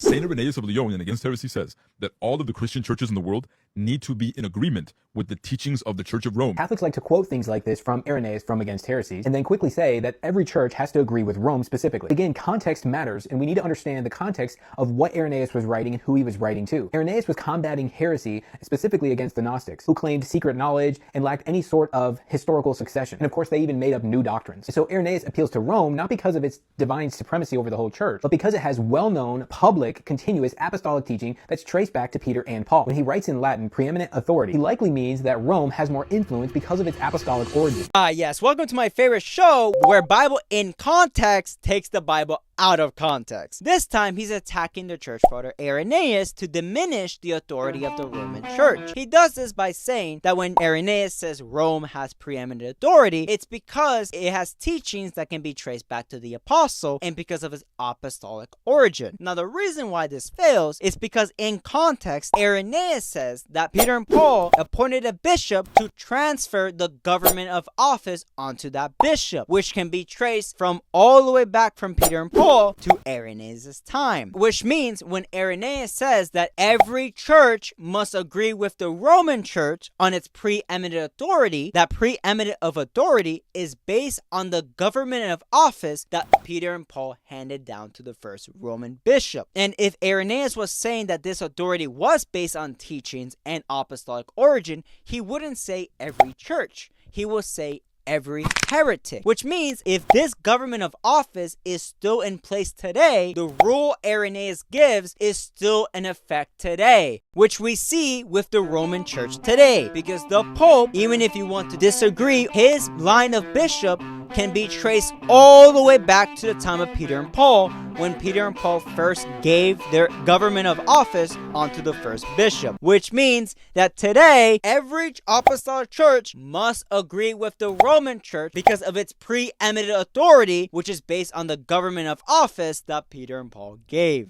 Saint Irenaeus of Lyon in Against Heresy says that all of the Christian churches in the world need to be in agreement with the teachings of the Church of Rome. Catholics like to quote things like this from Irenaeus from Against Heresies, and then quickly say that every church has to agree with Rome specifically. Again, context matters, and we need to understand the context of what Irenaeus was writing and who he was writing to. Irenaeus was combating heresy, specifically against the Gnostics, who claimed secret knowledge and lacked any sort of historical succession. And of course, they even made up new doctrines. So Irenaeus appeals to Rome not because of its divine supremacy over the whole church, but because it has well-known, public, continuous apostolic teaching that's traced back to Peter and Paul. When he writes in Latin, preeminent authority, he likely means that Rome has more influence because of its apostolic origin. Yes, welcome to my favorite show where Bible in context takes the Bible out of context. This time, he's attacking the church father Irenaeus to diminish the authority of the Roman church. He does this by saying that when Irenaeus says Rome has preeminent authority, it's because it has teachings that can be traced back to the apostle and because of its apostolic origin. Now, the reason why this fails is because in context, Irenaeus says that Peter and Paul appointed a bishop to transfer the government of office onto that bishop, which can be traced from all the way back from Peter and Paul to Irenaeus' time. Which means when Irenaeus says that every church must agree with the Roman church on its preeminent authority, that preeminent of authority is based on the government of office that Peter and Paul handed down to the first Roman bishop. And if Irenaeus was saying that this authority was based on teachings and apostolic origin, he wouldn't say every church. He will say every heretic, which means if this government of office is still in place today, the rule Irenaeus gives is still in effect today, which we see with the Roman church today, because the Pope, even if you want to disagree, his line of bishop can be traced all the way back to the time of Peter and Paul, when Peter and Paul first gave their government of office onto the first bishop, which means that today every apostolic church must agree with the Roman church because of its preeminent authority, which is based on the government of office that Peter and Paul gave.